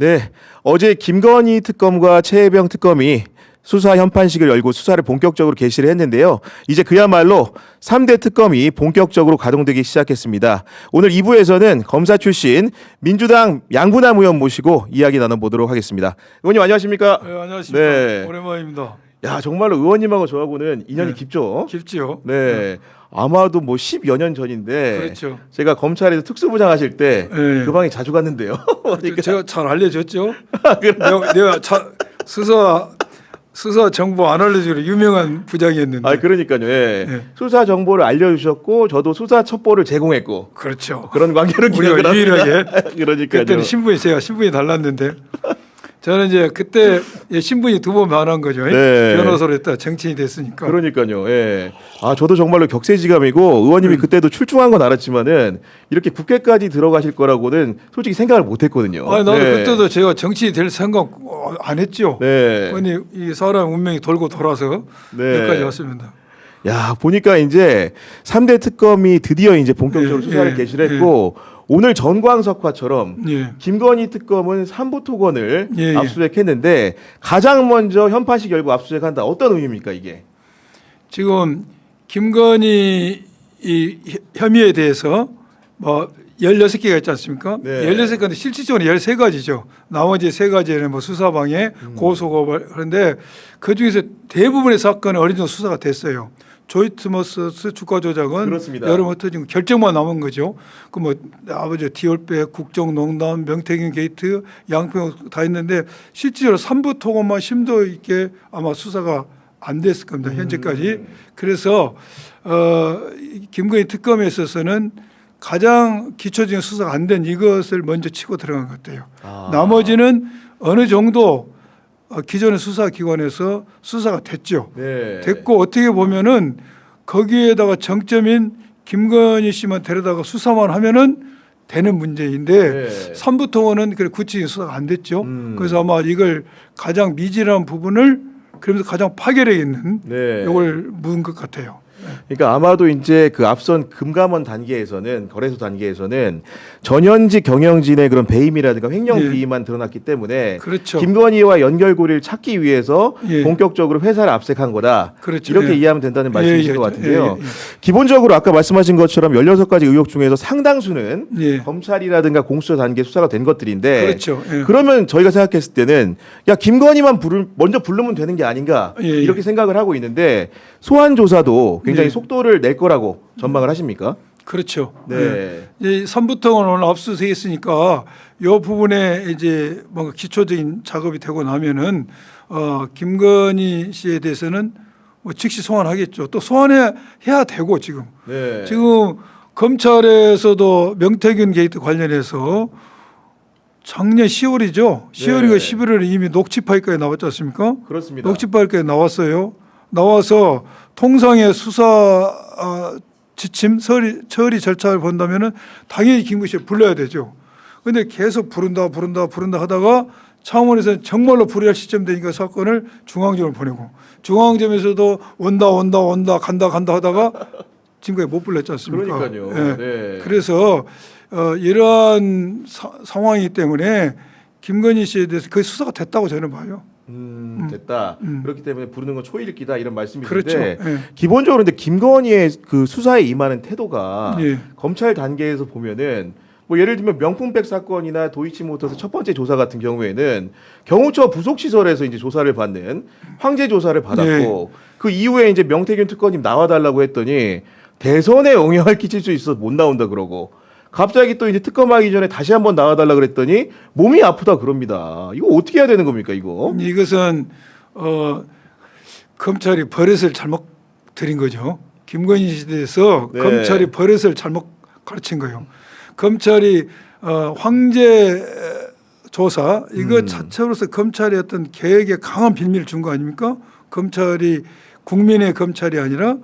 네, 어제 김건희 특검과 최혜병 특검이 수사 현판식을 열고 수사를 본격적으로 개시를 했는데요. 이제 그야말로 3대 특검이 본격적으로 가동되기 시작했습니다. 오늘 2부에서는 검사 출신 민주당 양분남 의원 모시고 이야기 나눠보도록 하겠습니다. 의원님 안녕하십니까? 네, 안녕하십니까. 네. 오랜만입니다. 야, 정말로 의원님하고 저하고는 인연이 네. 깊죠? 깊지요. 네. 아마도 뭐 10여 년 전인데 그렇죠. 제가 검찰에서 특수부장 하실 때 그 네. 방에 자주 갔는데요. 제가 잘 알려줬죠. 내가 수사 정보 안 알려주기로 유명한 부장이었는데. 아, 그러니까요. 예. 네. 수사 정보를 알려주셨고 저도 수사 첩보를 제공했고 그렇죠. 그런 관계로 기억을 우리가 유일하게. 합니다. 그러니까요. 그때는 제가 신분이 달랐는데. 저는 이제 그때 신분이 두 번 변한 거죠. 네. 변호사로 했다 정치인이 됐으니까. 그러니까요. 예. 아, 저도 정말로 격세지감이고 의원님이 그때도 출중한 건 알았지만은 이렇게 국회까지 들어가실 거라고는 솔직히 생각을 못 했거든요. 아니, 나도 네. 그때도 제가 정치인이 될 생각 안 했죠. 네. 아니, 이 사람 운명이 돌고 돌아서 네. 여기까지 왔습니다. 야, 보니까 이제 3대 특검이 드디어 이제 본격적으로 예, 수사를 예, 개시를 했고 오늘 전광석화처럼 예. 김건희 특검은 삼부토건을 예, 예. 압수수색했는데 가장 먼저 현판식 열고 압수수색한다. 어떤 의미입니까 이게? 지금 김건희 이 혐의에 대해서 뭐 16개가 있지 않습니까? 네. 16개인데 실질적으로 13가지죠. 나머지 3가지는 뭐 수사방해, 고소고발 하는데 그중에서 대부분의 사건은 어느 정도 수사가 됐어요. 조이트머스 주가 조작은 그렇습니다. 여러 번 터진 결정만 남은 거죠. 그 뭐 아버지 디올백, 국정농단, 명태균 게이트, 양평 다 있는데 실질적으로 삼부 토건만 심도 있게 아마 수사가 안 됐을 겁니다. 현재까지. 그래서 김건희 특검에 있어서는 가장 기초적인 수사가 안 된 이것을 먼저 치고 들어간 것 같아요. 나머지는 어느 정도 기존의 수사기관에서 수사가 됐죠. 네. 됐고 어떻게 보면은 거기에다가 정점인 김건희 씨만 데려다가 수사만 하면은 되는 문제인데 네. 삼부토건은 그래 구체적인 수사가 안 됐죠. 음. 그래서 아마 이걸 가장 미진한 부분을 그러면서 가장 파괴력 있는 네. 이걸 묻은 것 같아요. 그러니까 아마도 이제 그 앞선 금감원 단계에서는 거래소 단계에서는 전현직 경영진의 그런 배임이라든가 횡령 예. 비위만 드러났기 때문에 그렇죠. 김건희와 연결고리를 찾기 위해서 예. 본격적으로 회사를 압색한 거다. 그렇죠. 이렇게 예. 이해하면 된다는 말씀이신 예, 것 예, 같은데요. 예, 예. 기본적으로 아까 말씀하신 것처럼 16가지 의혹 중에서 상당수는 예. 검찰이라든가 공수처 단계 수사가 된 것들인데 그렇죠. 예. 그러면 저희가 생각했을 때는 야 김건희만 먼저 부르면 되는 게 아닌가 예, 예. 이렇게 생각을 하고 있는데 소환 조사도 굉장히 예. 속도를 낼 거라고 전망을 하십니까? 그렇죠. 네. 이 삼부토건 오늘 압수수색했으니까 이 부분에 이제 뭔가 기초적인 작업이 되고 나면은 김건희 씨에 대해서는 뭐 즉시 소환하겠죠. 또 소환해야 되고 지금 네. 지금 검찰에서도 명태균 게이트 관련해서 작년 10월이죠. 10월이가 네. 11월에 이미 녹취 파일까지 나왔지 않습니까? 그렇습니다. 녹취 파일까지 나왔어요. 나와서 통상의 수사 지침 처리 절차를 본다면은 당연히 김건희 씨를 불러야 되죠. 그런데 계속 부른다 하다가 창원에서는 정말로 불의할 시점 되니까 사건을 중앙지검을 보내고 중앙지검에서도 온다 간다 하다가 지금까지 못 불렀지 않습니까? 그러니까요. 예. 네. 그래서 이러한 상황이기 때문에 김건희 씨에 대해서 그 수사가 됐다고 저는 봐요. 됐다. 그렇기 때문에 부르는 건 초일기다 이런 말씀이신데 그렇죠. 예. 기본적으로 근데 김건희의 그 수사에 임하는 태도가 예. 검찰 단계에서 보면은 뭐 예를 들면 명품백 사건이나 도이치모터스 첫 번째 조사 같은 경우에는 경호처 부속 시설에서 이제 조사를 받는 황제 조사를 받았고 그 이후에 이제 명태균 특검님 나와달라고 했더니 대선에 영향을 끼칠 수 있어서 못 나온다 그러고 갑자기 또 이제 특검하기 전에 다시 한번 나와달라 그랬더니 몸이 아프다 그럽니다. 이거 어떻게 해야 되는 겁니까 이거? 이것은 검찰이 버릇을 잘못 들인 거죠. 김건희 씨에 대해서 네. 검찰이 버릇을 잘못 가르친 거예요. 검찰이 황제 조사 이거 자체로서 검찰의 어떤 계획에 강한 빌미를 준 거 아닙니까? 검찰이 국민의 검찰이 아니라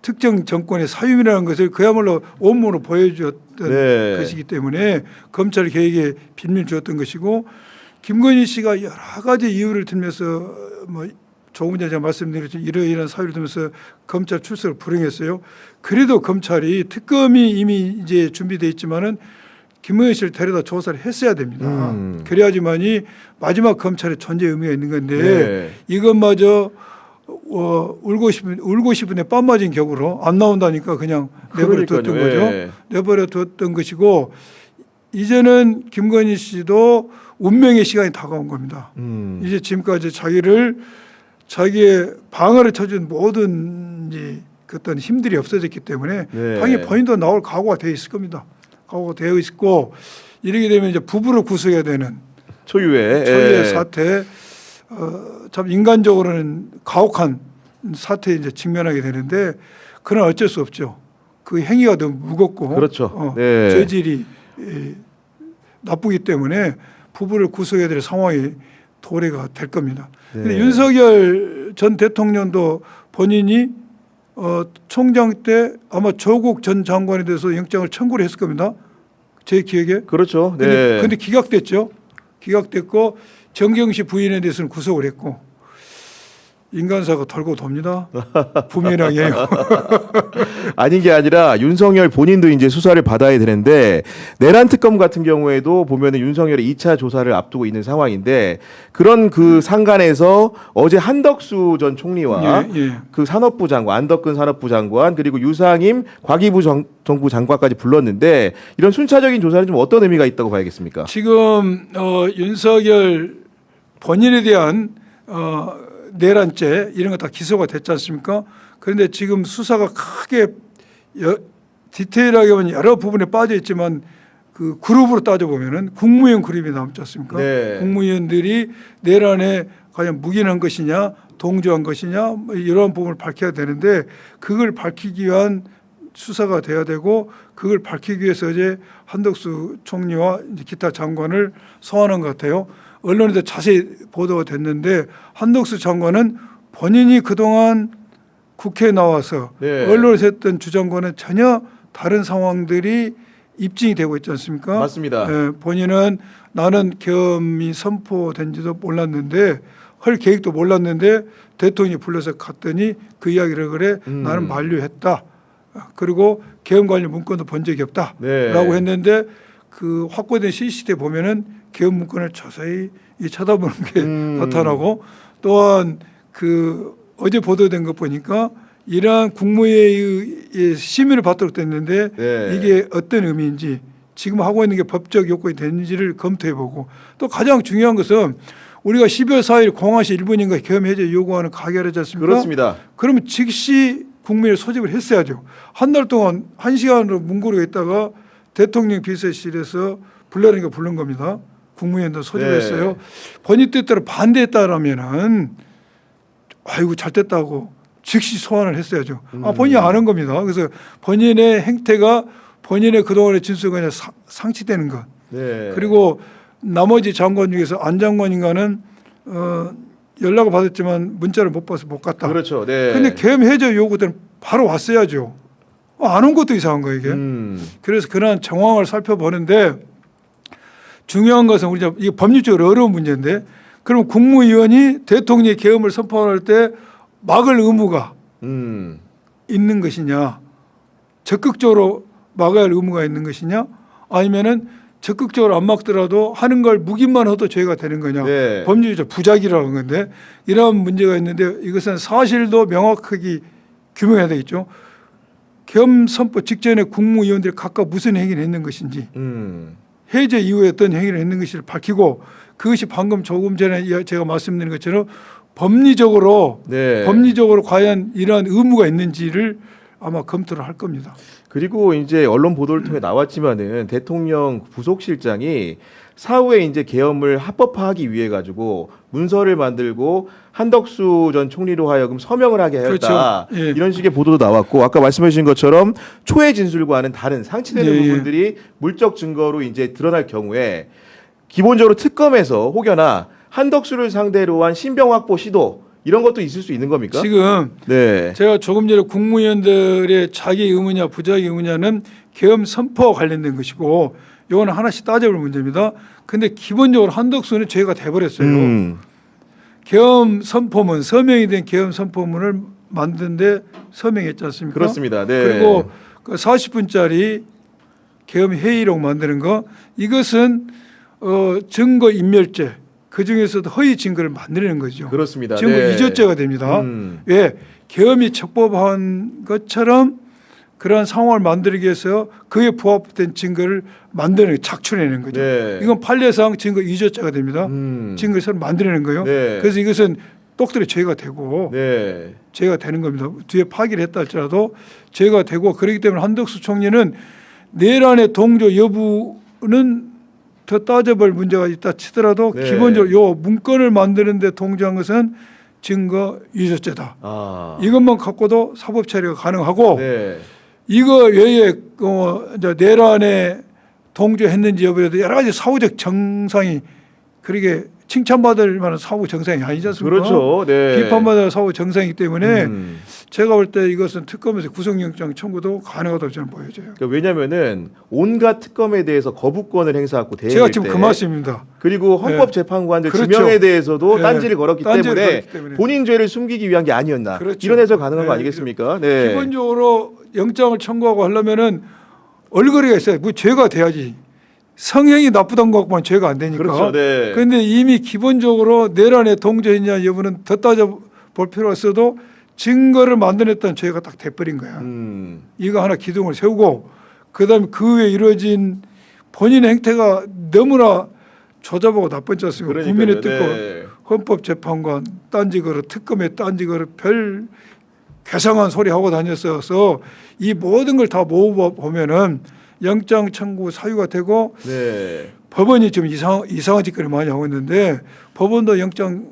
특정 정권의 사유이라는 것을 그야말로 온몸으로 보여주었던 네. 것이기 때문에 검찰 계획에 빌미를 주었던 것이고 김건희 씨가 여러 가지 이유를 들면서 뭐 조금 전에 제가 말씀드렸지만 이러이러한 사유를 들면서 검찰 출석을 불응했어요. 그래도 검찰이 특검이 이미 이제 준비되어 있지만은 김문현 씨를 데려다 조사를 했어야 됩니다. 그래야지만이 마지막 검찰의 존재 의미가 있는 건데 네. 이것마저 울고 싶은데 뺨 맞은 격으로 안 나온다니까 그냥 내버려 뒀던 그러니까요. 거죠. 예. 내버려 뒀던 것이고 이제는 김건희 씨도 운명의 시간이 다가온 겁니다. 이제 지금까지 자기의 방어를 쳐준 모든 그 어떤 힘들이 없어졌기 때문에 네. 당연히 본인도 나올 각오가 되어 있을 겁니다. 각오가 되어 있고 이렇게 되면 이제 부부를 구속해야 되는 초유의 초유의 사태, 참 인간적으로는 가혹한 사태에 이제 직면하게 되는데 그러나 어쩔 수 없죠. 그 행위가 너무 무겁고 그렇죠. 네. 죄질이 나쁘기 때문에 부부를 구속해야 될 상황이 도래가 될 겁니다. 그런데 네. 윤석열 전 대통령도 본인이 총장 때 아마 조국 전 장관에 대해서 영장을 청구를 했을 겁니다. 제 기억에. 그렇죠. 네. 그런데 기각됐죠. 기각됐고 정경심 부인에 대해서는 구속을 했고 인간사가 돌고 돕니다. 부메랑이에요. 아닌 게 아니라 윤석열 본인도 이제 수사를 받아야 되는데 내란 특검 같은 경우에도 보면은 윤석열의 2차 조사를 앞두고 있는 상황인데 그런 그 상간에서 어제 한덕수 전 총리와 그 산업부 장관 안덕근 산업부 장관 그리고 유상임 과기부 정부 장관까지 불렀는데 이런 순차적인 조사는 좀 어떤 의미가 있다고 봐야겠습니까? 지금 윤석열 본인에 대한 내란죄 이런 거 다 기소가 됐지 않습니까? 그런데 지금 수사가 크게 디테일하게 보면 여러 부분에 빠져 있지만 그 그룹으로 따져보면은 국무위원 그룹이 남지 않습니까? 네. 국무위원들이 내란에 과연 묵인한 것이냐 동조한 것이냐 뭐 이런 부분을 밝혀야 되는데 그걸 밝히기 위한 수사가 돼야 되고 그걸 밝히기 위해서 어제 한덕수 총리와 이제 기타 장관을 소환한 것 같아요. 언론에도 자세히 보도가 됐는데 한덕수 장관은 본인이 그동안 국회에 나와서 네. 언론에서 했던 주장과는 전혀 다른 상황들이 입증이 되고 있지 않습니까? 맞습니다. 본인은 나는 계엄이 선포된지도 몰랐는데 할 계획도 몰랐는데 대통령이 불러서 갔더니 그 이야기를 그래 나는 만류했다. 그리고 계엄 관련 문건도 본 적이 없다라고 네. 했는데 그 확보된 CCTV 보면은 계엄 문건을 자세히 쳐다보는 게 나타나고 또한 그 어제 보도된 것 보니까 이러한 국무회의의 심의를 받도록 됐는데 네. 이게 어떤 의미인지 지금 하고 있는 게 법적 요건이 되는지를 검토해보고 또 가장 중요한 것은 우리가 12월 4일 공화시 1분인가 계엄 해제 요구하는 가결하지 않습니까? 그렇습니다. 그러면 즉시 국무회의를 소집을 했어야죠. 한 달 동안 1시간으로 뭉구르고 있다가 대통령 비서실에서 불러내니까 부른 겁니다. 국무위원도 소집했어요. 네. 본인 뜻대로 반대했다라면은 아이고 잘 됐다고 즉시 소환을 했어야죠. 본인이 아는 겁니다. 그래서 본인의 행태가 본인의 그동안의 진술과 그냥 상치되는 것. 네. 그리고 나머지 장관 중에서 안 장관인가는 연락을 받았지만 문자를 못 봐서 못 갔다. 그렇죠. 네. 그런데 계엄 해제 요구 때는 바로 왔어야죠. 안 온 것도 이상한 거예요, 이게. 그래서 그런 정황을 살펴보는데 중요한 것은 우리가 이게 법률적으로 어려운 문제인데 그럼 국무위원이 대통령이 계엄을 선포할 때 막을 의무가 있는 것이냐 적극적으로 막아야 할 의무가 있는 것이냐 아니면은 적극적으로 안 막더라도 하는 걸 묵인만 해도 죄가 되는 거냐. 네. 법률적 부작위라는 건데 이런 문제가 있는데 이것은 사실도 명확하게 규명해야 되겠죠. 계엄 선포 직전에 국무위원들이 각각 무슨 행위를 했는 것인지 해제 이후에 어떤 행위를 했는 것을 밝히고 그것이 방금 조금 전에 제가 말씀드린 것처럼 법리적으로 네. 과연 이러한 의무가 있는지를 아마 검토를 할 겁니다. 그리고 이제 언론 보도를 통해 나왔지만은 대통령 부속실장이 사후에 이제 계엄을 합법화하기 위해 가지고 문서를 만들고 한덕수 전 총리로 하여금 서명을 하게 하였다. 그렇죠. 예. 이런 식의 보도도 나왔고 아까 말씀해 주신 것처럼 초의 진술과는 다른 상치되는 예, 예. 부분들이 물적 증거로 이제 드러날 경우에 기본적으로 특검에서 혹여나 한덕수를 상대로 한 신병 확보 시도 이런 것도 있을 수 있는 겁니까? 지금 네. 제가 조금 전에 국무위원들의 자기 의무냐 부자기 의무냐는 계엄 선포와 관련된 것이고 이거는 하나씩 따져볼 문제입니다. 그런데 기본적으로 한덕수는 죄가 돼버렸어요. 계엄 선포문 서명이 된 계엄 선포문을 만드는데 서명했지 않습니까? 그렇습니다. 네. 그리고 그 40분짜리 계엄 회의록 만드는 거 이것은 증거 인멸죄 그 중에서도 허위 증거를 만드는 거죠. 그렇습니다. 증거 네. 위조죄가 됩니다. 왜 계엄이 적법한 것처럼 그러한 상황을 만들기 위해서 그에 부합된 증거를 만드는 착출해내는 거죠. 네. 이건 판례상 증거 위조죄가 됩니다. 음. 증거를 서로 만들어내는 거예요. 네. 그래서 이것은 똑들이 죄가 되고 네. 죄가 되는 겁니다. 뒤에 파기를 했다 할지라도 죄가 되고 그렇기 때문에 한덕수 총리는 내란의 동조 여부는 더 따져볼 문제가 있다 치더라도 네. 기본적으로 요 문건을 만드는데 동조한 것은 증거 위조죄다. 아. 이것만 갖고도 사법 처리가 가능하고 네. 이거 외에 이제 내란에 동조했는지 여부에도 여러 가지 사후적 정상이 그렇게 칭찬받을 만한 사후 정상이 아니지 않습니까? 그렇죠. 네. 비판받을 사후 정상이기 때문에 제가 볼 때 이것은 특검에서 구속영장 청구도 가능하다고 저는 보여져요. 그러니까 왜냐하면은 온갖 특검에 대해서 거부권을 행사하고 대응할 제가 지금 때 그 말씀입니다. 그리고 헌법재판관들 그렇죠. 지명에 대해서도 네. 딴지를 걸었기 딴지를 때문에 걸었기 때문에. 본인 죄를 숨기기 위한 게 아니었나 그렇죠. 이런 해석 가능한 거 네. 아니겠습니까? 네. 기본적으로 영장을 청구하고 하려면은 얼거리가 있어요. 뭐 죄가 돼야지. 성형이 나쁘다는 것 갖고만 죄가 안 되니까. 그렇죠. 네. 그런데 이미 기본적으로 내란에 동조했냐 여부는 더 따져볼 필요가 있어도 증거를 만들어냈다는 죄가 딱 돼버린 거야. 이거 하나 기둥을 세우고 그다음에 그 후에 이루어진 본인의 행태가 너무나 조잡하고 나쁘지 않습니까? 국민의 뜻고 네. 헌법재판관 딴지 걸어 특검에 딴지 걸어 별 괴상한 소리 하고 다녔어서 이 모든 걸 다 모으고 보면은 영장 청구 사유가 되고 네. 법원이 지금 이상한 짓거리 많이 하고 있는데 법원도 영장을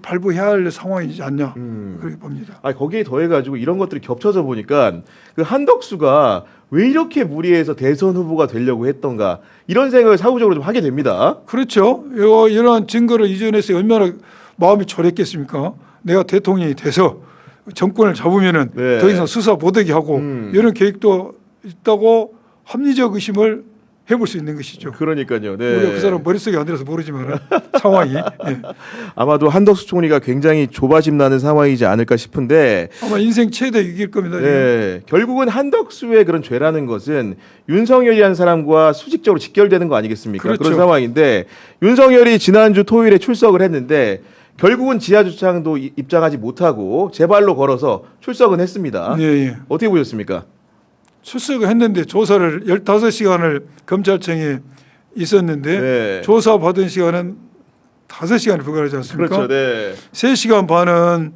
발부해야 할 상황이지 않냐 그렇게 봅니다. 아 거기에 더해가지고 이런 것들이 겹쳐져 보니까 그 한덕수가 왜 이렇게 무리해서 대선 후보가 되려고 했던가 이런 생각을 사후적으로 좀 하게 됩니다. 그렇죠. 이러한 증거를 이전해서 얼마나 마음이 졸였겠습니까? 내가 대통령이 돼서 정권을 잡으면은 네. 더 이상 수사 못하게 하고 이런 계획도 있다고 합리적 의심을 해볼 수 있는 것이죠. 그러니까요. 네. 우리가 그 사람 머릿속에 안 들어서 모르지만 상황이 예. 아마도 한덕수 총리가 굉장히 조바심 나는 상황이지 않을까 싶은데 아마 인생 최대 위기일 겁니다. 지금. 네. 결국은 한덕수의 그런 죄라는 것은 윤석열이라는 사람과 수직적으로 직결되는 거 아니겠습니까? 그렇죠. 그런 상황인데 윤석열이 지난주 토요일에 출석을 했는데 결국은 지하주차장도 입장하지 못하고 제 발로 걸어서 출석은 했습니다. 예, 예. 어떻게 보셨습니까? 출석을 했는데 조사를 15시간을 검찰청에 있었는데 네. 조사받은 시간은 5시간에 불과하지 않습니까? 그렇죠. 네. 3시간 반은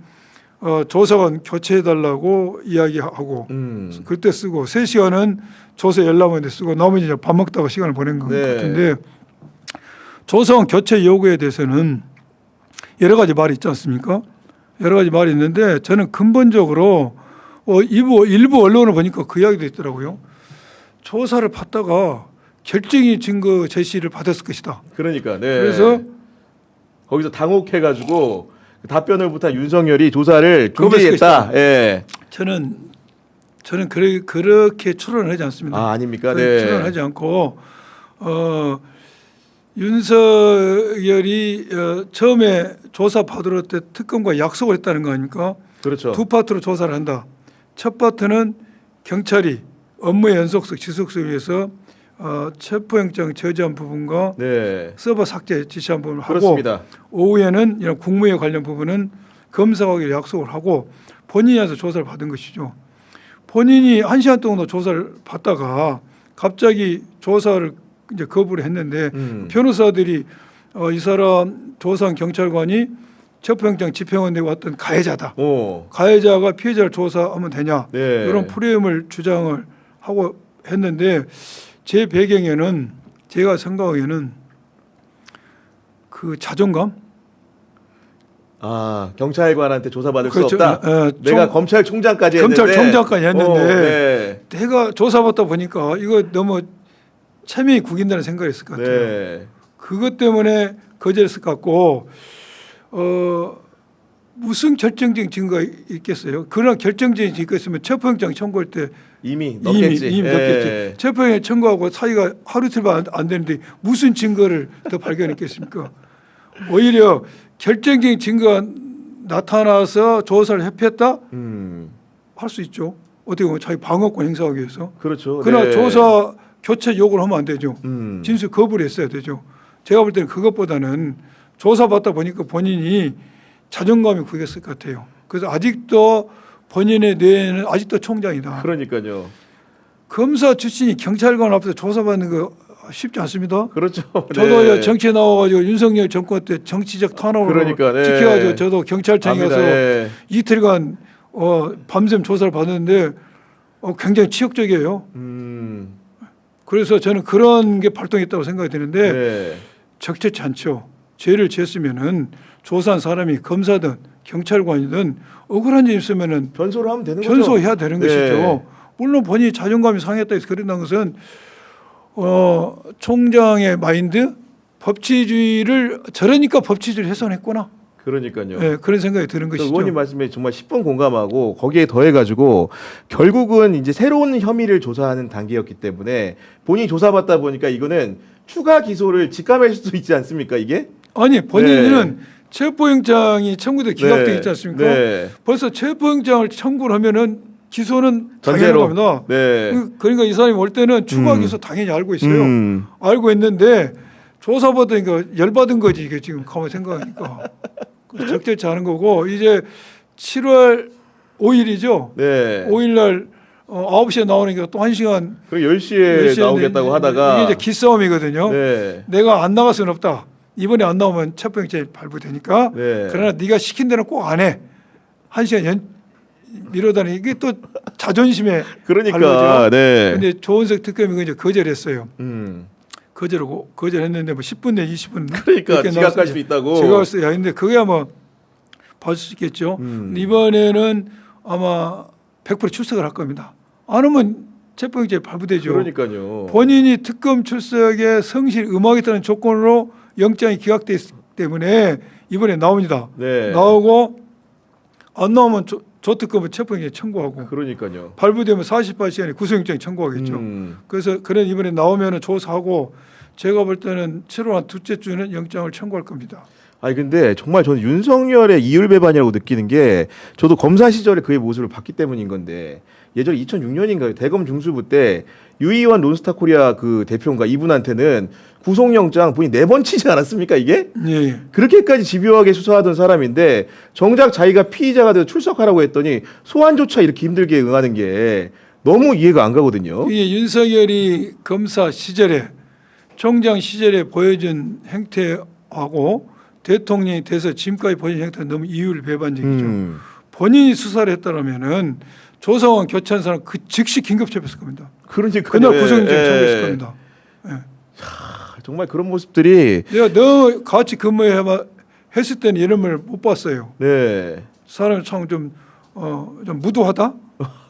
조사관 교체해달라고 이야기하고 그때 쓰고 3시간은 조사 열람하는데 쓰고 나머지 이제 밥 먹다가 시간을 보낸 것 네. 같은데 조사관 교체 요구에 대해서는 여러 가지 말이 있지 않습니까? 여러 가지 말이 있는데 저는 근본적으로 일부 언론을 보니까 그 이야기도 있더라고요. 조사를 받다가 결정이 증거 제시를 받았을 것이다. 그러니까 네. 그래서 거기서 당혹해가지고 답변을 못한 윤석열이 조사를 중지했다. 예. 저는 그렇게 추론을 하지 않습니다. 아 아닙니까? 네. 네. 추론하지 않고 윤석열이 처음에 조사 받으러 때 특검과 약속을 했다는 거 아닙니까? 그렇죠. 두 파트로 조사를 한다. 첫 파트는 경찰이 업무의 연속성, 지속성을 위해서 체포영장 저지한 부분과 네. 서버 삭제 지시한 부분을 하고 그렇습니다. 오후에는 이런 국무회 관련 부분은 검사하기로 약속을 하고 본인이 와서 조사를 받은 것이죠. 본인이 1시간 동안 조사를 받다가 갑자기 조사를 이제 거부를 했는데 변호사들이 이 사람 조사한 경찰관이 체포영장 집행원에 왔던 가해자다. 가해자가 피해자를 조사하면 되냐. 네. 이런 프레임을 주장을 하고 했는데 제 배경에는 제가 생각하기에는 그 자존감. 아 경찰관한테 조사받을 그렇죠. 수 없다. 내가 검찰총장까지 했는데. 검찰총장까지 했는데 네. 내가 조사받다 보니까 이거 너무 체면이 구긴다는 생각이 있을 것 같아요. 네. 그것 때문에 거절했을 것 같고 무슨 결정적인 증거가 있겠어요? 그런 결정적인 증거가 있으면 체포영장 청구할 때 이미 넣겠지. 이미 넣겠지. 체포영장 청구하고 사이가 하루 이틀 안 되는데 무슨 증거를 더 발견했겠습니까? 오히려 결정적인 증거가 나타나서 조사를 회피했다? 할 수 있죠. 어떻게 보면 자기 방어권 행사하기 위해서. 그렇죠. 그러나 네. 조사 교체 요구를 하면 안 되죠. 진술 거부를 했어야 되죠. 제가 볼 때는 그것보다는 조사받다 보니까 본인이 자존감이 구겼을 것 같아요. 그래서 아직도 본인의 뇌에는 아직도 총장이다. 그러니까요. 검사 출신이 경찰관 앞에서 조사받는 거 쉽지 않습니다. 그렇죠. 저도 네. 정치에 나와가지고 윤석열 정권 때 정치적 탄압으로 그러니까, 네. 지켜가지고 저도 경찰청에 압니다. 가서 예. 이틀간 밤샘 조사를 받았는데 굉장히 치욕적이에요. 그래서 저는 그런 게 발동했다고 생각이 드는데 네. 적절치 않죠. 죄를 지었으면은 조사한 사람이 검사든 경찰관이든 억울한 점 있으면은 변소를 하면 되는 거죠. 변소해야 되는 네. 것이죠. 물론 본인이 자존감이 상했다 해서 그런다는 것은 총장의 마인드 법치주의를 저러니까 법치주의를 훼손했구나. 그러니까요. 네, 그런 생각이 드는 그래서 것이죠. 의원님 말씀에 정말 10분 공감하고 거기에 더해가지고 결국은 이제 새로운 혐의를 조사하는 단계였기 때문에 본인이 조사받다 보니까 이거는 추가 기소를 직감할 수도 있지 않습니까 이게? 아니 본인은 체포영장이 청구돼 기각돼 있지 않습니까? 네. 벌써 체포영장을 청구를 하면은 기소는 전제로. 당연한 겁니다. 네. 그러니까 이 사람이 올 때는 추가 기소 당연히 알고 있어요. 알고 있는데 조사받으니까 열받은 거지 이게 지금 가만 생각하니까 적절치 않은 거고 이제 7월 5일이죠. 네. 5일 날 9시에 나오니까 또 1시간 그리고 10시에 나오겠다고 하다가 이게 이제 기싸움이거든요. 네. 내가 안 나갈 수는 없다. 이번에 안 나오면 체포영장이 발부되니까. 네. 그러나 네가 시킨 대로 꼭 안 해. 1시간 미뤄다니 이게 또 자존심에 그러니까 발로죠. 네. 근데 조은석 특검이 이제 거절했어요. 음. 거절했는데 뭐 10분 내 20분 그러니까 지각할 수 있다고. 지각했어요. 근데 그게 뭐 봐줄 수 있겠죠. 근데 이번에는 아마 100% 출석을 할 겁니다. 안 오면 체포영장이 발부되죠. 그러니까요. 본인이 특검 출석에 성실 음악이라는 조건으로 영장이 기각됐기 때문에 이번에 나옵니다. 네. 나오고 안 나오면 조특검은 체포영장 청구하고 그러니까요. 발부되면 48시간에 구속영장 청구하겠죠. 그래서 그런 이번에 나오면 조사하고 제가 볼 때는 7월 한 둘째 주는 영장을 청구할 겁니다. 아니 근데 정말 저는 윤석열의 이율배반이라고 느끼는 게 저도 검사 시절에 그의 모습을 봤기 때문인 건데 예전에 2006년인가요 대검 중수부 때 유이완 론스타코리아 그 대표인가 이분한테는 구속영장 본인 4번 치지 않았습니까 이게? 예. 그렇게까지 집요하게 수사하던 사람인데 정작 자기가 피의자가 돼서 출석하라고 했더니 소환조차 이렇게 힘들게 응하는 게 너무 이해가 안 가거든요. 이게 윤석열이 검사 시절에 총장 시절에 보여준 행태하고 대통령이 돼서 지금까지 보여준 행태는 너무 이율배반적이죠. 본인이 수사를 했다면은 조사원 교체한 사람 그 즉시 긴급 체포했을 겁니다. 그러니까 그날 구속영장 청구했을 겁니다. 예. 정말 그런 모습들이 내가 너 같이 근무해 했을 때는 이런 걸 못 봤어요. 네. 사람이 참좀 좀 무도하다,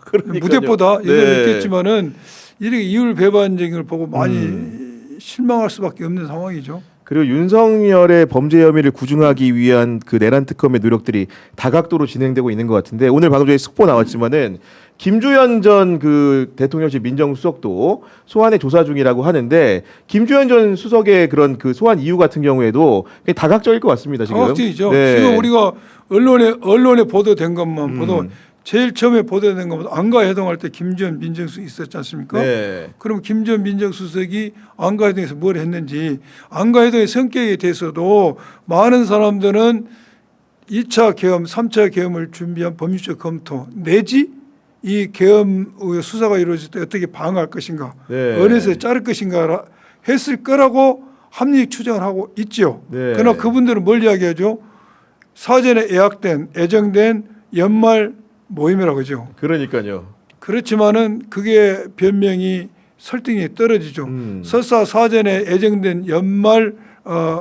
그러니까요. 무대보다 이걸 네. 느꼈지만은 이렇게 이율배반적인 걸 보고 많이 실망할 수밖에 없는 상황이죠. 그리고 윤석열의 범죄 혐의를 구중하기 위한 그 내란 특검의 노력들이 다각도로 진행되고 있는 것 같은데 오늘 방금 전에 속보 나왔지만은 김주현 전 그 대통령실 민정수석도 소환의 조사 중이라고 하는데 김주현 전 수석의 그런 그 소환 이유 같은 경우에도 다각적일 것 같습니다 지금. 다각적이죠. 네. 지금 우리가 언론에 보도된 것만 보도 제일 처음에 보도된 것보다 안가해동할 때 김주현 민정수석이 있었지 않습니까? 네. 그럼 김주현 민정수석이 안가해동에서 뭘 했는지 안가해동의 성격에 대해서도 많은 사람들은 2차 계엄, 3차 계엄을 준비한 법률적 검토 내지 이 계엄 수사가 이루어질 때 어떻게 방어할 것인가 네. 어디서 자를 것인가 했을 거라고 합리적 추정을 하고 있죠. 네. 그러나 그분들은 뭘 이야기하죠? 사전에 예약된 애정된 연말 모임이라고 하죠. 그러니까요. 그렇지만은 그게 변명이 설득이 떨어지죠. 설사 사전에 예정된 연말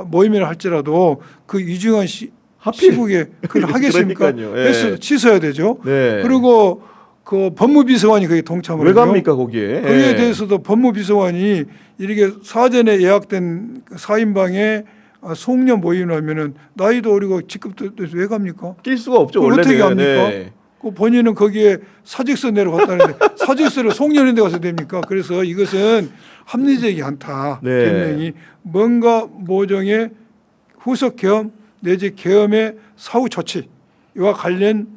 모임이라 할지라도 그 유중한 시국에 그걸 하겠습니까? 그러니까요. 예. 했어도 취소해야 되죠. 네. 그리고 그 법무비서관이 거기 동참을 왜 하죠. 갑니까 거기에? 거기에 예. 대해서도 법무비서관이 이렇게 사전에 예약된 4인방에 송년 모임을 하면은 나이도 어리고 직급도 왜 갑니까? 낄 수가 없죠 그걸 원래는. 어떻게 합니까? 네. 그 본인은 거기에 사직서 내려갔다는데 사직서를 송년회인데 가서 됩니까? 그래서 이것은 합리적이 않다. 네. 변명이 뭔가 모종의 후속 계엄 내지 계엄의 사후 조치와 관련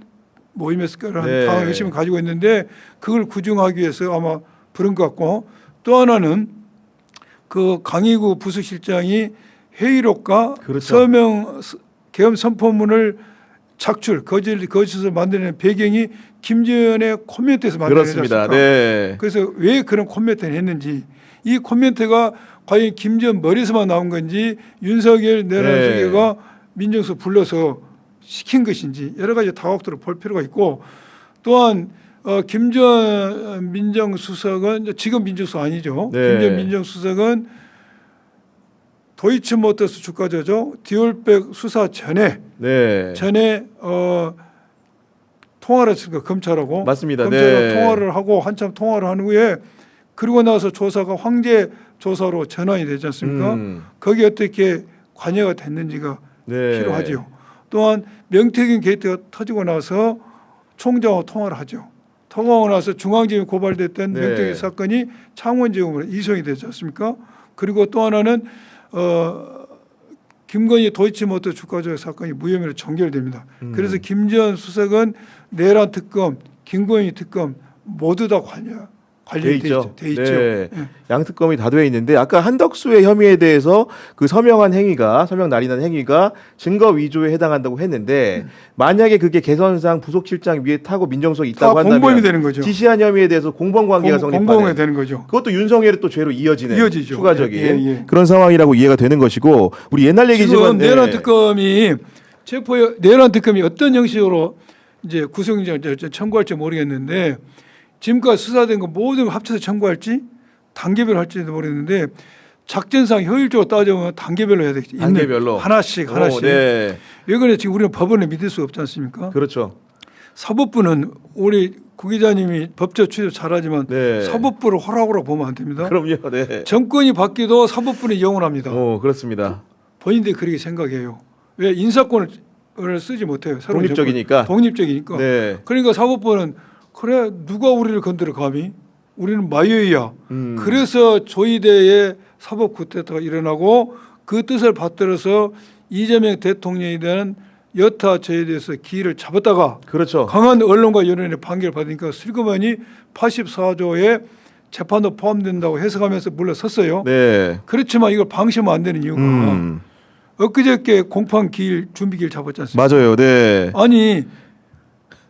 모임에서 거라는 네. 강한 의심을 가지고 있는데 그걸 구중하기 위해서 아마 부른 것 같고 또 하나는 그 강희구 부수실장이 회의록과 그렇죠. 서명 계엄 선포문을 작출 거짓을 만드는 배경이 김재현의 코멘트에서 만들어졌습니다. 그렇습니다. 네. 그래서 왜 그런 코멘트를 했는지 이 코멘트가 과연 김재현 머리에서만 나온 건지 윤석열 내란수계가 민정수석 불러서 시킨 것인지 여러 가지 다각도로 볼 필요가 있고 또한 김재현 민정수석은 지금 민정수석 아니죠. 네. 김재현 민정수석은 도이치모터스 주가 조작 디올백 수사 전에 네. 통화를 했으니까 검찰하고 맞습니다. 검찰하고 네. 통화를 하고 한참 통화를 한 후에 그리고 나서 조사가 황제 조사로 전환이 되지 않습니까? 거기 어떻게 관여가 됐는지가 네. 필요하죠. 또한 명태균 게이트가 터지고 나서 총장하고 통화를 하죠. 통화하고 나서 중앙지검에 고발됐던 네. 명태균 사건이 창원지검으로 이송이 되지 않습니까? 그리고 또 하나는 김건희 도이치모터 주가 조작 사건이 무혐의로 종결됩니다. 그래서 김재현 수석은 내란 특검, 김건희 특검 모두 다 관련돼 있죠. 돼 있죠. 네. 예. 양특검이 다 돼 있는데 아까 한덕수의 혐의에 대해서 그 서명 날인한 행위가 증거 위조에 해당한다고 했는데 만약에 그게 개선상 부속실장 위에 타고 민정수석이 다 있다고 한다면 공범이 되는 거죠. 지시한 혐의에 대해서 공범 관계가 공범이 성립하는 되는 거죠. 그것도 윤석열의 또 죄로 이어지죠. 추가적인 예. 그런 상황이라고 이해가 되는 것이고 우리 옛날 얘기지만 지금 내란 특검이 내란 특검이 어떤 형식으로 이제 구속영장 청구할지 모르겠는데 지금까지 수사된 거 모든 걸 합쳐서 청구할지 단계별로 할지도 모르겠는데 작전상 효율적으로 따져보면 단계별로 해야 되겠죠. 단계별로 하나씩. 네. 왜 그래? 지금 우리는 법원을 믿을 수 없지 않습니까? 그렇죠. 사법부는 우리 구 기자님이 법조 취재 잘하지만 네. 사법부를 호락호락 보면 안 됩니다. 그럼요. 네. 정권이 바뀌도 사법부는 영원합니다. 그렇습니다. 본인들이 그렇게 생각해요. 왜 인사권을 쓰지 못해요. 새로운 독립적이니까. 정권. 독립적이니까. 네. 그러니까 사법부는 그래 누가 우리를 건드려 감히 우리는 마요이야. 그래서 조이대의 사법 쿠데타가 일어나고 그 뜻을 받들어서 이재명 대통령에 대한 여타 죄에 대해서 기일을 잡았다가 그렇죠. 강한 언론과 여론의 판결을 받으니까 슬그머니 84조의 재판도 포함된다고 해석하면서 물러섰어요. 네. 그렇지만 이걸 방치하면 안 되는 이유가 엊그저께 공판 기일 준비 기일 잡았지 않습니까? 맞아요. 네. 아니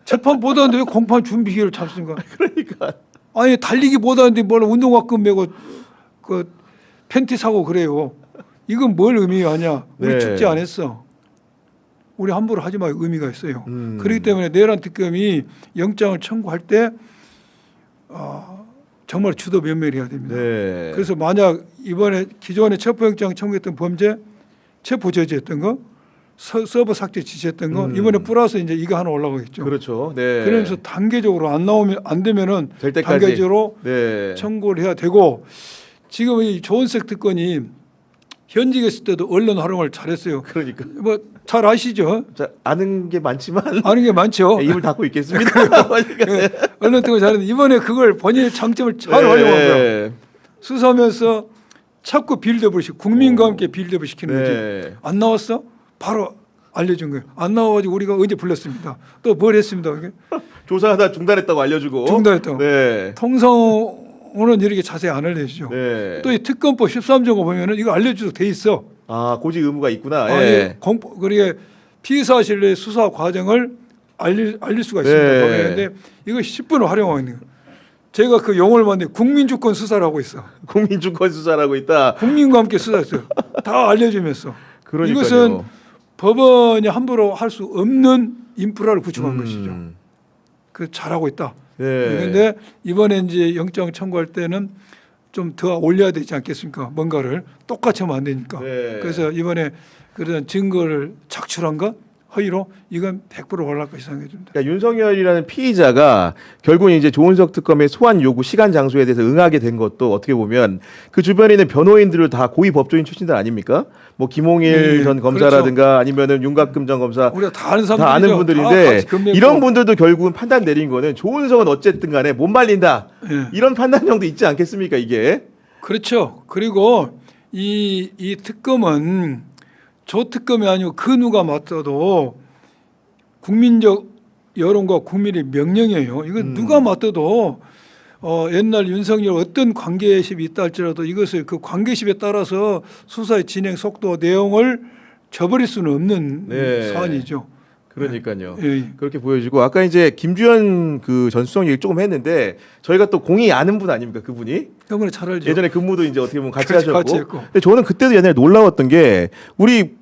재판 못 하는데 왜 공판 준비 기일을 잡습니까? 그러니까. 아니 달리기 못 하는데 뭘 운동화끈 메고 그 팬티 사고 그래요. 이건 뭘 의미하냐? 우리 네. 축제 안 했어. 우리 함부로 하지 마 의미가 있어요. 그렇기 때문에 내란 특검이 영장을 청구할 때 정말 주도 면밀해야 됩니다. 네. 그래서 만약 이번에 기존에 체포영장 청구했던 범죄 체포 저지했던 거 서버 삭제 지시했던 거 이번에 플러스 이제 이거 하나 올라가겠죠. 그렇죠. 네. 그러면서 단계적으로 안 되면은 될 때까지. 단계적으로 네. 청구를 해야 되고 지금 이 조은석 특권이 현직에 있을 때도 언론 활용을 잘했어요. 그러니까. 뭐 잘 아시죠? 자, 아는 게 많지만 아는 게 많죠. 네, 입을 닫고 있겠습니다. 그러니까. 네, 언론 특권 잘했는데 이번에 그걸 본인의 장점을 잘 활용한 거예요. 수사하면서 자꾸 빌드업을 시키고 국민과 함께 빌드업을 시키는 거지. 네. 안 나왔어? 바로 알려준 거예요. 안 나와가지고 우리가 언제 불렀습니다. 또 뭘 했습니다. 그게? 조사하다 중단했다고 알려주고. 중단했다고. 네. 통상으로는 이렇게 자세히 안 알려주죠. 네. 또 이 특검법 13조가 보면은 이거 알려주도 돼 있어. 아 고지 의무가 있구나. 예. 그러게 피의사실의 수사 과정을 알릴 수가 있습니다. 네. 그런데 이거 10분을 활용하고 있는 거예요. 제가 그 용어를 만든 국민주권 수사를 하고 있어. 국민주권 수사라고 있다. 국민과 함께 수사했어요. 다 알려주면서. 그러니까요. 이것은 법원이 함부로 할 수 없는 인프라를 구축한 것이죠. 그 잘하고 있다. 네. 그런데 이번에 이제 영장 청구할 때는 좀 더 올려야 되지 않겠습니까? 뭔가를 똑같이 하면 안 되니까. 네. 그래서 이번에 그런 증거를 작출한 것 허위로 이건 100% 올라갈 것이 생각이 듭니다. 그러니까 윤석열이라는 피의자가 결국 이제 조은석 특검의 소환 요구 시간 장소에 대해서 응하게 된 것도 어떻게 보면 그 주변에 있는 변호인들을 다 고위 법조인 출신들 아닙니까? 뭐 김홍일 네, 전 검사라든가 아니면은 윤곽금 전 검사 우리가 다 아는 다 사람들이죠. 아는 분들인데 다 같이 금맥고. 이런 분들도 결국은 판단 내린 거는 조은석은 어쨌든 간에 못 말린다. 네. 이런 판단형도 있지 않겠습니까 이게? 그렇죠. 그리고 이 특검은 저 특검이 아니고 그 누가 맡아도 국민적 여론과 국민의 명령이에요. 이건 누가 맡아도 옛날 윤석열 어떤 관계십이 있다 할지라도 이것을 그 관계십에 따라서 수사의 진행 속도 내용을 저버릴 수는 없는 네. 사안이죠. 그러니까요. 예, 예. 그렇게 보여지고 아까 이제 김주현 그 전 수석 얘기 조금 했는데 저희가 또 공이 아는 분 아닙니까 그분이? 이번에 잘 알죠. 예전에 근무도 이제 어떻게 보면 같이 그렇죠, 하셨고. 같이 했고. 근데 저는 그때도 옛날에 놀라웠던 게 우리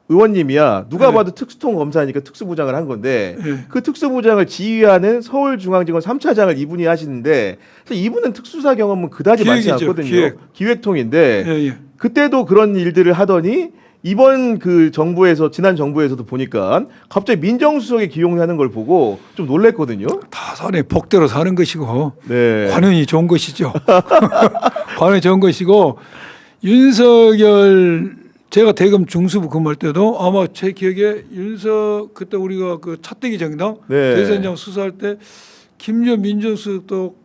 의원님이야 누가 네. 봐도 특수통 검사니까 특수부장을 한 건데 예. 그 특수부장을 지휘하는 서울중앙지검 3차장을 이분이 하시는데 사실 이분은 특수사 경험은 그다지 많지 기획이죠, 않거든요. 기획통인데 예, 예. 그때도 그런 일들을 하더니 이번 그 정부에서 지난 정부에서도 보니까 갑자기 민정수석에 기용하는 걸 보고 좀 놀랬거든요. 다 사람이 복대로 사는 것이고 네. 관원이 좋은 것이죠. 관원이 좋은 것이고 윤석열 제가 대검 중수부 근무할 때도 아마 제 기억에 그때 우리가 그 차떼기 정당 네. 대선장 수사할 때 김전 민정수석도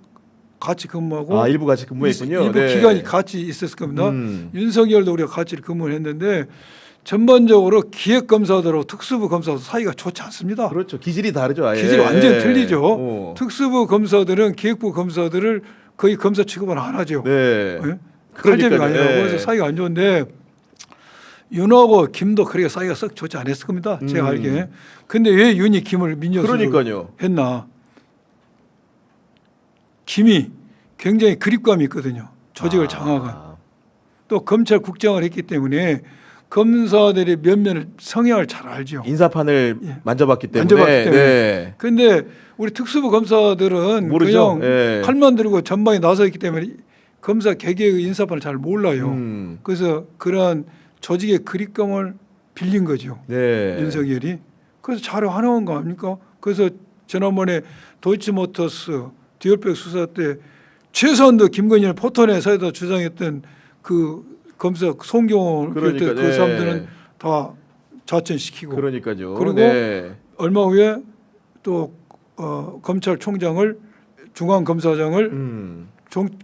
같이 근무하고 아 일부 같이 근무했군요. 일부 네. 기간이 같이 있었을 겁니다. 음. 윤석열도 우리가 같이 근무를 했는데 전반적으로 기획검사들하고 특수부 검사도 사이가 좋지 않습니다. 그렇죠. 기질이 다르죠. 아예. 기질이 완전 네. 틀리죠. 어. 특수부 검사들은 기획부 검사들을 거의 검사 취급을 안 하죠. 네. 예? 그러니까요. 칼제비가 아니라고 네. 해서 사이가 안 좋은데 윤하고 김도 그렇게 사이가 썩 좋지 않았을 겁니다. 제가 알기에. 근데 왜 윤이 김을 민정수석을 그러니까요. 했나. 김이 굉장히 그립감이 있거든요. 조직을 장악한. 또 검찰국장을 했기 때문에 검사들의 면면을 성향을 잘 알죠. 인사판을 예. 만져봤기 때문에. 만져봤기 때문에. 네. 근데 우리 특수부 검사들은 모르죠. 그냥 예. 칼만 들고 전방에 나서 있기 때문에 검사 개개의 인사판을 잘 몰라요. 그래서 그러한 조직의 그립감을 빌린 거죠. 네. 윤석열이. 그래서 잘 하나온 거 아닙니까? 그래서 지난번에 도이치모터스 디올백 수사 때 최소한도 김건희를 포토넷에다 주장했던 그 검사 송경호 그러니까, 그 네. 사람들은 다 자천시키고 그러니까요. 그리고 네. 얼마 후에 또 검찰총장을 중앙검사장을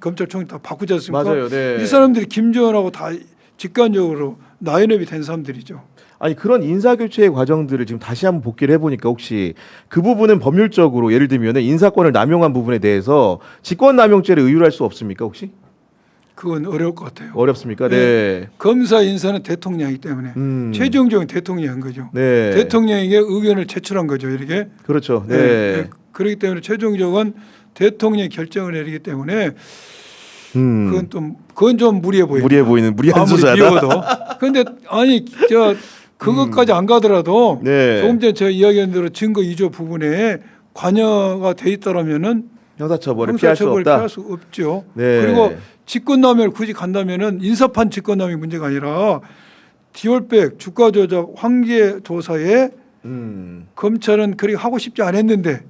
검찰총장 다 바꾸지 않습니까? 맞아요. 네. 이 사람들이 김지원하고 다 직관적으로 나인업이 된 사람들이죠. 아니 그런 인사 교체의 과정들을 지금 다시 한번 복기를 해보니까 혹시 그 부분은 법률적으로 예를 들면 인사권을 남용한 부분에 대해서 직권남용죄를 의율할 수 없습니까 혹시? 그건 어려울 것 같아요. 어렵습니까? 네. 네. 검사 인사는 대통령이기 때문에 최종적인 대통령이 한 거죠. 네. 대통령에게 의견을 제출한 거죠. 이렇게. 그렇죠. 네. 네. 그렇기 때문에 최종적은 대통령이 결정을 내리기 때문에 그건 좀 무리해 보여요. 무리해 보이는 무리한 아무리 수사다. 미워도. 그런데 아니 그것까지 안 가더라도 네. 조금 전에 제가 이야기한 대로 증거 위조 부분에 관여가 돼 있다라면은 형사처벌을 피할 수 없다. 피할 수 없죠. 네. 그리고 직권남용을 굳이 간다면은 인사판 직권남용 문제가 아니라 디올백 주가 조작 황제 조사에 검찰은 그렇게 하고 싶지 않았는데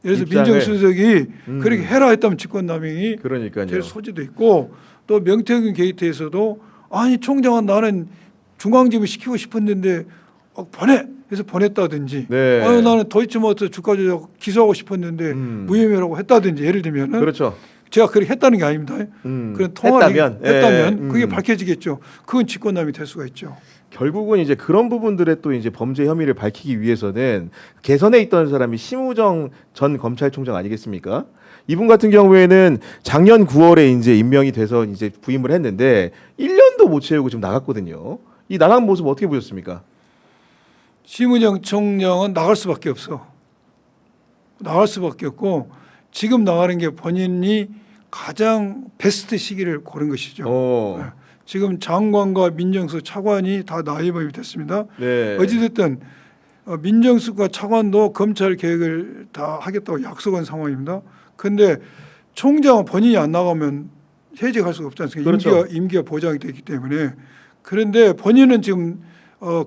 예를 들어서 입장을. 민정수석이 그렇게 해라 했다면 직권남용이 그러니까요. 될 소지도 있고 또 명태균 게이트에서도 아니 총장은 나는 중앙지검에 시키고 싶었는데 보내 해서 보냈다든지 네. 아니 나는 도이치모터 주가 조작 기소하고 싶었는데 무혐의라고 했다든지 예를 들면은 그렇죠. 제가 그렇게 했다는 게 아닙니다. 그런 통화를 했다면 그게 밝혀지겠죠. 그건 직권남용이 될 수가 있죠. 결국은 이제 그런 부분들의 또 이제 범죄 혐의를 밝히기 위해서는 개선에 있던 사람이 심우정 전 검찰총장 아니겠습니까? 이분 같은 경우에는 작년 9월에 이제 임명이 돼서 이제 부임을 했는데 1년도 못 채우고 지금 나갔거든요. 이 나간 모습 어떻게 보셨습니까? 심우정 총장은 나갈 수밖에 없어. 나갈 수밖에 없고 지금 나가는 게 본인이 가장 베스트 시기를 고른 것이죠. 네. 지금 장관과 민정수석 차관이 다 나이범이 됐습니다. 네. 어찌됐든 민정수석과 차관도 검찰 개혁을 다 하겠다고 약속한 상황입니다. 그런데 총장은 본인이 안 나가면 해직할 수가 없지 않습니까? 그렇죠. 임기가 보장이 되기 때문에. 그런데 본인은 지금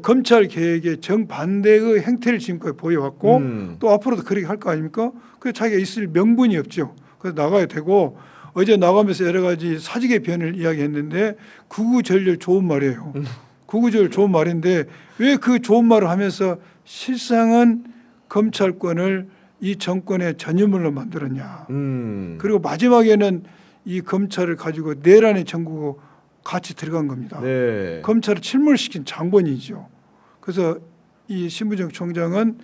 검찰 개혁의 정반대의 행태를 지금까지 보여왔고 또 앞으로도 그렇게 할 거 아닙니까? 그래서 자기가 있을 명분이 없죠. 그래서 나가야 되고 어제 나가면서 여러 가지 사직의 변을 이야기했는데 구구절절 좋은 말이에요. 구구절절 좋은 말인데 왜 그 좋은 말을 하면서 실상은 검찰권을 이 정권의 전유물로 만들었냐. 그리고 마지막에는 이 검찰을 가지고 내란의 정국으로 같이 들어간 겁니다. 네. 검찰을 침몰시킨 장본인이죠. 그래서 이 심부정 총장은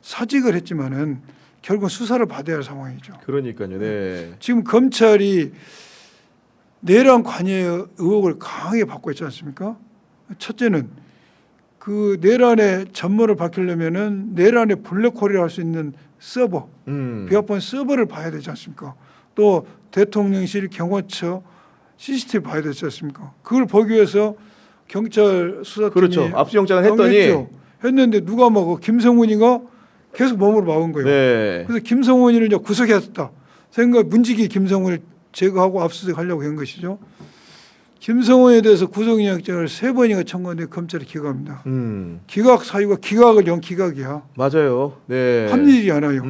사직을 했지만은 결국 수사를 받아야 할 상황이죠. 그러니까요. 네. 지금 검찰이 내란 관여 의혹을 강하게 받고 있지 않습니까? 첫째는 그 내란의 전모를 밝히려면은 내란의 블랙홀이라 할 수 있는 서버, 비합본 서버를 봐야 되지 않습니까? 또 대통령실, 경호처, CCTV 봐야 되지 않습니까? 그걸 보기 위해서 경찰 수사팀이 그렇죠. 압수영장을 했더니 했는데 누가 막 김성훈이가 계속 몸으로 막은 거예요. 네. 그래서 김성훈이를 이제 구속했다. 생각 문지기 김성훈을 제거하고 압수수색하려고 한 것이죠. 김성훈에 대해서 구속영장을 3번이나 청구했는데 검찰이 기각합니다. 기각 사유가 기각을 연 기각이야. 맞아요. 네. 합리적이 않아요.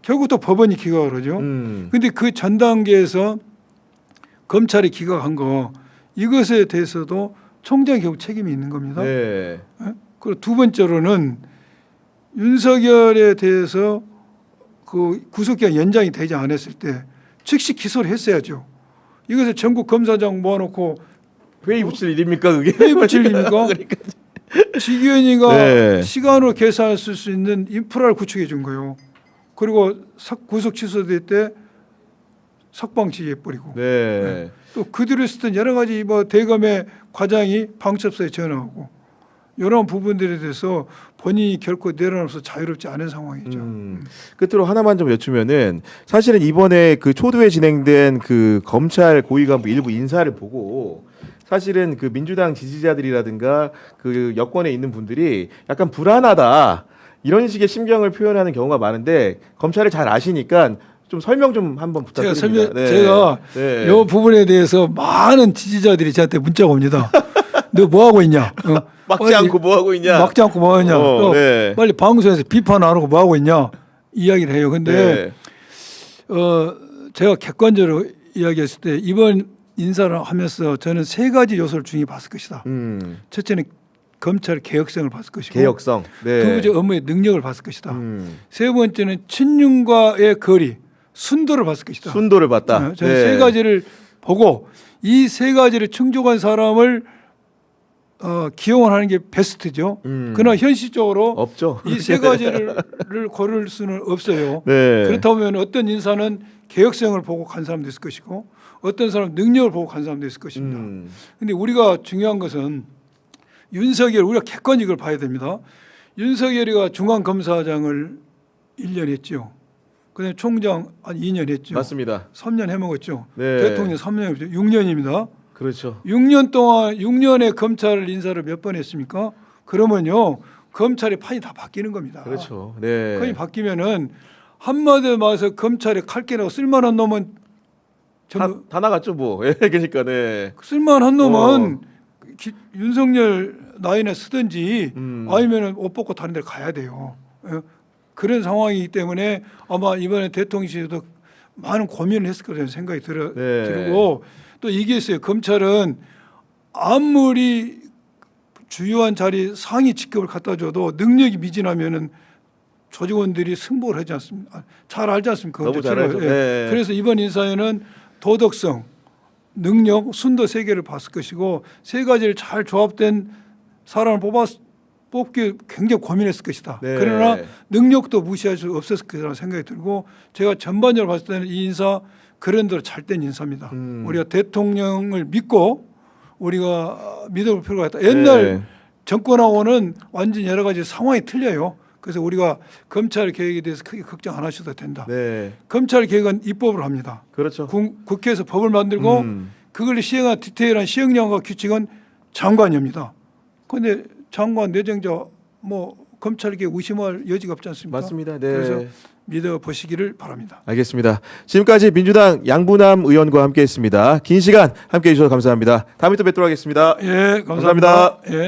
결국 또 법원이 기각을 하죠. 그런데 그 전 단계에서 검찰이 기각한 거 이것에 대해서도 총장이 결국 책임이 있는 겁니다. 네. 그리고 두 번째로는 윤석열에 대해서 그 구속기간 연장이 되지 않았을 때 즉시 기소를 했어야죠. 이것을 전국 검사장 모아놓고 회의 붙일 일입니까 그게? 회의 붙일 일입니까? 그러니까. 지기현이가 네. 시간으로 계산할 수 있는 인프라를 구축해 준 거예요. 그리고 구속 취소될 때 석방 지휘해버리고 네. 또 그들을 쓰던 여러 가지 뭐 대검의 과장이 방첩소에 전화하고 이런 부분들에 대해서 본인이 결코 내려놓아서 자유롭지 않은 상황이죠. 끝으로 하나만 좀 여쭈면은 사실은 이번에 그 초두에 진행된 그 검찰 고위간부 일부 인사를 보고 사실은 그 민주당 지지자들이라든가 그 여권에 있는 분들이 약간 불안하다 이런 식의 심경을 표현하는 경우가 많은데 검찰을 잘 아시니까 좀 설명 좀 한번 부탁드립니다. 제가 네. 이 부분에 대해서 많은 지지자들이 저한테 문자가 옵니다. 너 뭐 하고 있냐? 막지 않고 뭐 하고 있냐? 막지 않고 뭐 하냐? 네. 빨리 방송에서 비판 안 하고 뭐 하고 있냐? 이야기를 해요. 근데 제가 객관적으로 이야기했을 때 이번 인사를 하면서 저는 3가지 요소를 중요히 봤을 것이다. 첫째는 검찰 개혁성을 봤을 것이고, 개혁성. 네. 두 번째 업무의 능력을 봤을 것이다. 세 번째는 친윤과의 거리, 순도를 봤을 것이다. 순도를 봤다. 저는 3가지를 보고 이 3가지를 충족한 사람을 기용을 하는 게 베스트죠. 그러나 현실적으로 없죠. 이 3가지를 고를 수는 없어요. 네. 그렇다면 어떤 인사는 개혁성을 보고 간 사람도 있을 것이고 어떤 사람은 능력을 보고 간 사람도 있을 것입니다. 그런데 우리가 중요한 것은 윤석열, 우리가 객관적으로 봐야 됩니다. 윤석열이가 중앙검사장을 1년 했죠. 그다음에 총장 한 2년 했죠. 맞습니다. 3년 해먹었죠. 네. 대통령 3년 했죠. 6년입니다. 그렇죠. 6년 동안 6년의 검찰 인사를 몇 번 했습니까? 그러면요 검찰의 판이 다 바뀌는 겁니다. 그렇죠. 네. 판이 바뀌면은 한마디로 말해서 검찰에 칼게라고 쓸만한 놈은 전부 다 나갔죠 뭐. 예, 그러니까 네. 쓸만한 놈은 윤석열 라인에 쓰든지 아니면은 옷 벗고 다른 데 가야 돼요. 예? 그런 상황이기 때문에 아마 이번에 대통령실도 많은 고민을 했을 거라는 생각이 들고 또 이게 있어요. 검찰은 아무리 주요한 자리 상위 직급을 갖다 줘도 능력이 미진하면은 조직원들이 승복을 하지 않습니까? 잘 알지 않습니까? 너무 잘 알죠. 네. 그래서 이번 인사에는 도덕성, 능력, 순도 3개를 봤을 것이고 3가지를 잘 조합된 사람을 뽑기 굉장히 고민했을 것이다. 네. 그러나 능력도 무시할 수 없었을 거라는 생각이 들고 제가 전반적으로 봤을 때는 이 인사 그런 대로 잘된 인사입니다. 우리가 대통령을 믿고 우리가 믿어볼 필요가 있다. 옛날 정권하고는 완전 여러 가지 상황이 틀려요. 그래서 우리가 검찰 개혁에 대해서 크게 걱정 안 하셔도 된다. 네. 검찰 개혁은 입법을 합니다. 그렇죠. 국회에서 법을 만들고 그걸 시행한 디테일한 시행령과 규칙은 장관이 합니다. 그런데 장관 내정자 뭐 검찰에게 의심할 여지가 없지 않습니까? 맞습니다. 네. 그래서 믿어보시기를 바랍니다. 알겠습니다. 지금까지 민주당 양부남 의원과 함께했습니다. 긴 시간 함께해 주셔서 감사합니다. 다음에 또 뵙도록 하겠습니다. 예, 감사합니다. 예.